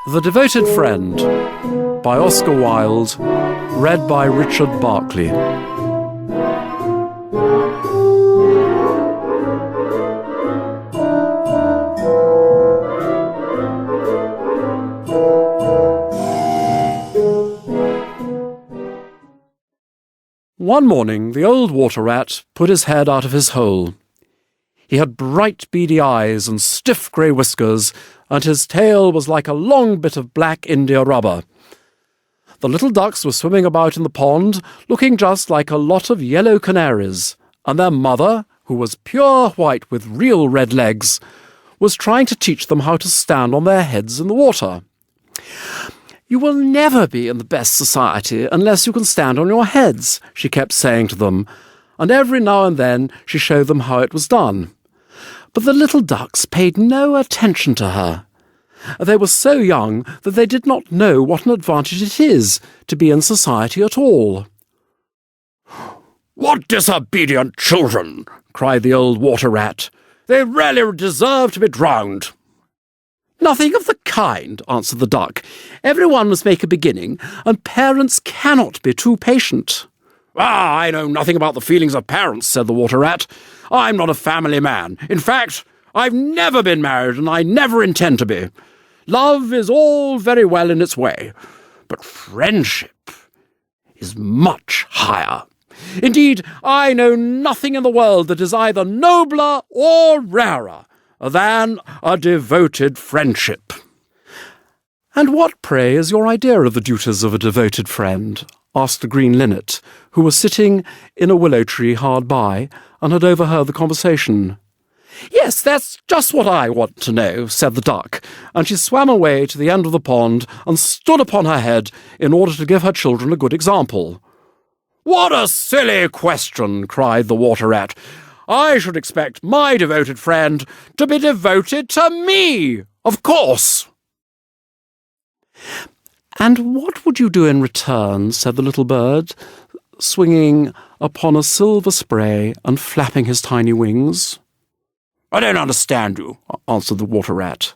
The Devoted Friend by Oskar Wilde, read by Richard Berkeley. One morning the old water rat put his head out of his hole. He had bright beady eyes and stiff grey whiskers, and his tail was like a long bit of black India rubber. The little ducks were swimming about in the pond, looking just like a lot of yellow canaries, and their mother, who was pure white with real red legs, was trying to teach them how to stand on their heads in the water. "You will never be in the best society unless you can stand on your heads," she kept saying to them, and every now and then she showed them how it was done. But the little ducks paid no attention to her. They were so young that they did not know what an advantage it is to be in society at all. "What disobedient children!" cried the old water rat. "They really deserve to be drowned." "Nothing of the kind," answered the duck. "Everyone must make a beginning, and parents cannot be too patient." "I know nothing about the feelings of parents," said the water rat. "I'm not a family man. In fact, I've never been married, and I never intend to be. Love is all very well in its way, but friendship is much higher. Indeed, I know nothing in the world that is either nobler or rarer than a devoted friendship." "And what, pray, is your idea of the duties of a devoted friend?" asked the green linnet, who was sitting in a willow tree hard by and had overheard the conversation. "Yes, that's just what I want to know," said the duck, and she swam away to the end of the pond and stood upon her head in order to give her children a good example. "What a silly question!" cried the water rat. "I should expect my devoted friend to be devoted to me, of course." "And what would you do in return?" said the little bird, swinging upon a silver spray and flapping his tiny wings. "I don't understand you," answered the water rat.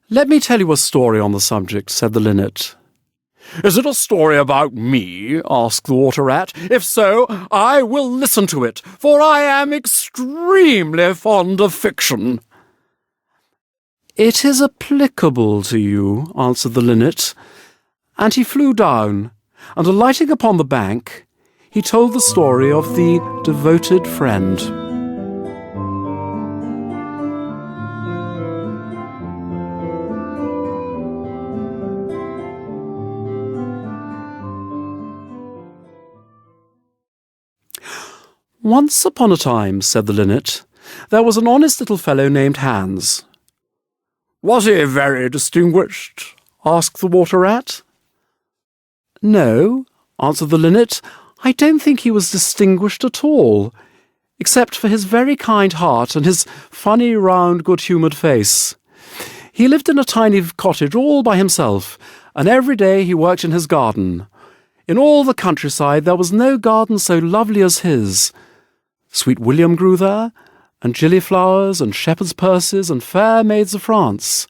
"Let me tell you a story on the subject," said the linnet. "Is it a story about me?" asked the water rat. "If so, I will listen to it, for I am extremely fond of fiction." "It is applicable to you," answered the linnet, and he flew down, and alighting upon the bank, he told the story of the devoted friend. "Once upon a time," said the linnet, "there was an honest little fellow named Hans." "Was he very distinguished?" asked the water rat. "No," answered the linnet, "I don't think he was distinguished at all, except for his very kind heart and his funny, round, good-humoured face. He lived in a tiny cottage all by himself, and every day he worked in his garden. In all the countryside there was no garden so lovely as his. Sweet William grew there, and gillyflowers, and shepherd's purses, and fair maids of France.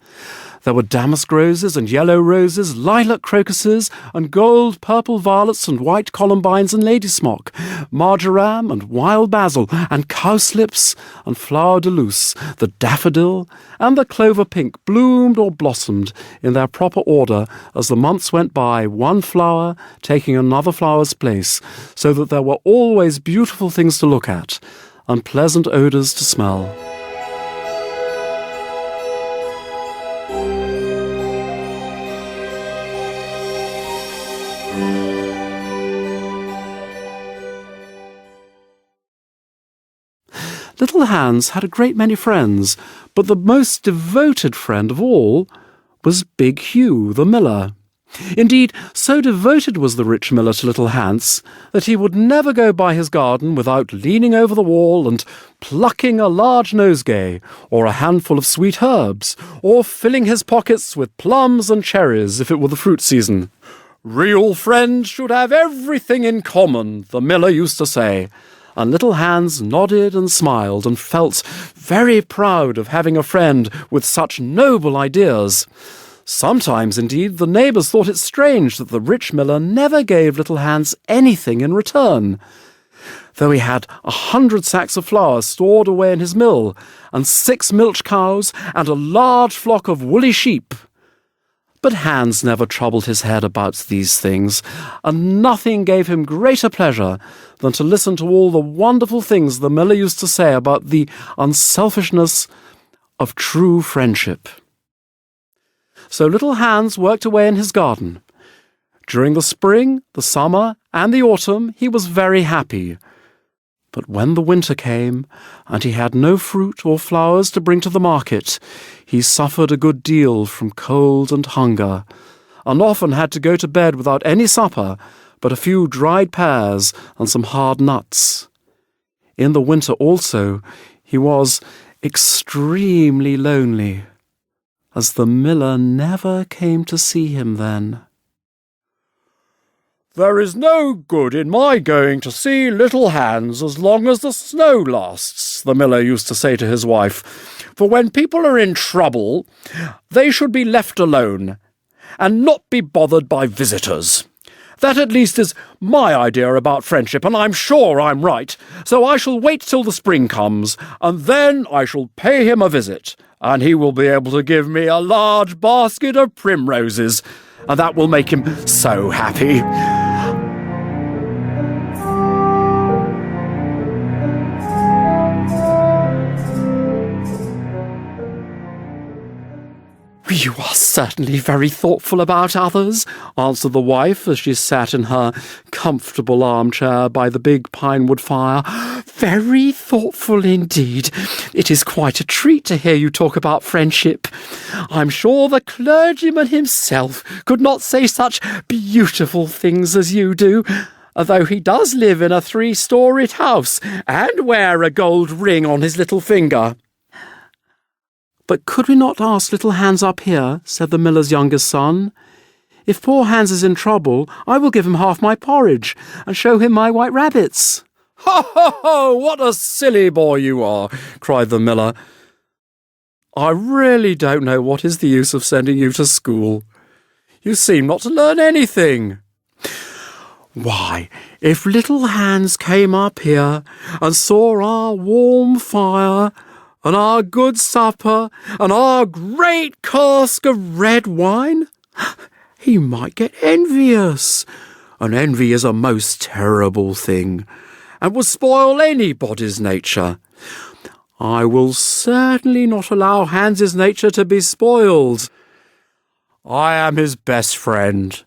There were damask roses and yellow roses, lilac crocuses, and gold, purple violets, and white columbines and lady smock, marjoram and wild basil, and cowslips and flower de luce. The daffodil and the clover pink bloomed or blossomed in their proper order as the months went by, one flower taking another flower's place, so that there were always beautiful things to look at and pleasant odours to smell. Little Hans had a great many friends, but the most devoted friend of all was Big Hugh, the miller. Indeed, so devoted was the rich miller to little Hans that he would never go by his garden without leaning over the wall and plucking a large nosegay, or a handful of sweet herbs, or filling his pockets with plums and cherries if it were the fruit season. "Real friends should have everything in common," the miller used to say, and little Hans nodded and smiled and felt very proud of having a friend with such noble ideas. Sometimes, indeed, the neighbours thought it strange that the rich miller never gave little Hans anything in return, though he had 100 sacks of flour stored away in his mill, and 6 milch cows, and a large flock of woolly sheep. But Hans never troubled his head about these things, and nothing gave him greater pleasure than to listen to all the wonderful things the miller used to say about the unselfishness of true friendship. So little Hans worked away in his garden. During the spring, the summer, and the autumn he was very happy. But when the winter came, and he had no fruit or flowers to bring to the market, he suffered a good deal from cold and hunger, and often had to go to bed without any supper but a few dried pears and some hard nuts. In the winter also he was extremely lonely, as the miller never came to see him then. "There is no good in my going to see little Hans as long as the snow lasts," the miller used to say to his wife, "for when people are in trouble, they should be left alone, and not be bothered by visitors. That at least is my idea about friendship, and I'm sure I'm right, so I shall wait till the spring comes, and then I shall pay him a visit, and he will be able to give me a large basket of primroses, and that will make him so happy." "You are certainly very thoughtful about others," answered the wife as she sat in her comfortable armchair by the big pinewood fire. "Very thoughtful indeed. It is quite a treat to hear you talk about friendship. I'm sure the clergyman himself could not say such beautiful things as you do, though he does live in a 3-storied house and wear a gold ring on his little finger." "But could we not ask little Hans up here?" said the miller's youngest son. "If poor Hans is in trouble, I will give him half my porridge, and show him my white rabbits." "Ho, ho, ho! What a silly boy you are!" cried the miller. "I really don't know what is the use of sending you to school. You seem not to learn anything." "Why, if little Hans came up here and saw our warm fire, and our good supper, and our great cask of red wine, he might get envious, and envy is a most terrible thing, and would spoil anybody's nature. I will certainly not allow Hans's nature to be spoiled. I am his best friend,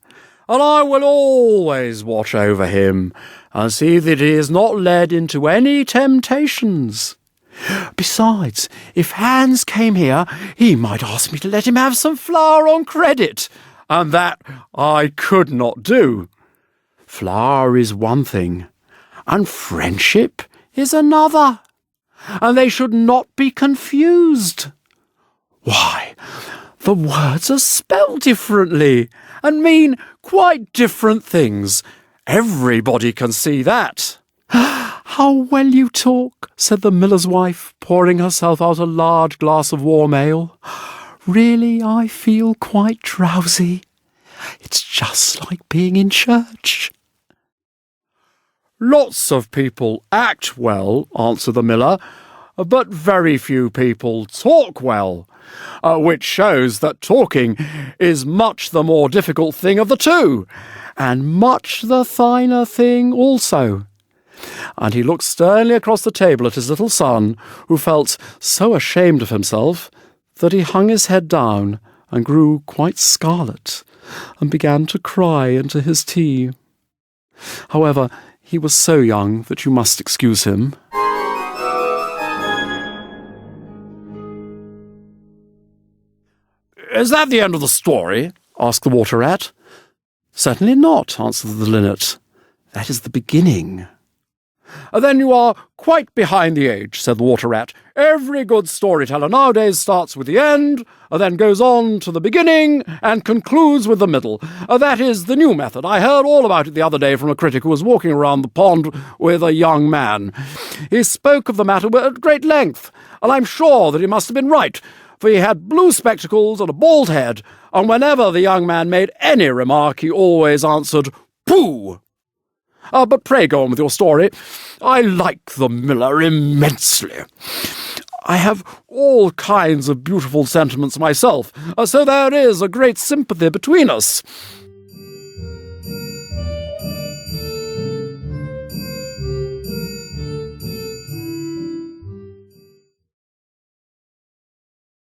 and I will always watch over him, and see that he is not led into any temptations. Besides, if Hans came here, he might ask me to let him have some flour on credit, and that I could not do. Flour is one thing, and friendship is another, and they should not be confused. Why, the words are spelled differently, and mean quite different things. Everybody can see that." "How well you talk," said the miller's wife, pouring herself out a large glass of warm ale. "Really, I feel quite drowsy. It's just like being in church." "Lots of people act well," answered the miller, "but very few people talk well, which shows that talking is much the more difficult thing of the two, and much the finer thing also." And he looked sternly across the table at his little son, who felt so ashamed of himself that he hung his head down and grew quite scarlet, and began to cry into his tea. However, he was so young that you must excuse him. "Is that the end of the story?" asked the water rat. "Certainly not," answered the linnet. "That is the beginning." "Then you are quite behind the age," said the water rat. "Every good storyteller nowadays starts with the end, then goes on to the beginning, and concludes with the middle. That is the new method. I heard all about it the other day from a critic who was walking around the pond with a young man. He spoke of the matter at great length, and I'm sure that he must have been right, for he had blue spectacles and a bald head, and whenever the young man made any remark, he always answered, "Pooh!" But pray go on with your story. I like the miller immensely. I have all kinds of beautiful sentiments myself, so there is a great sympathy between us.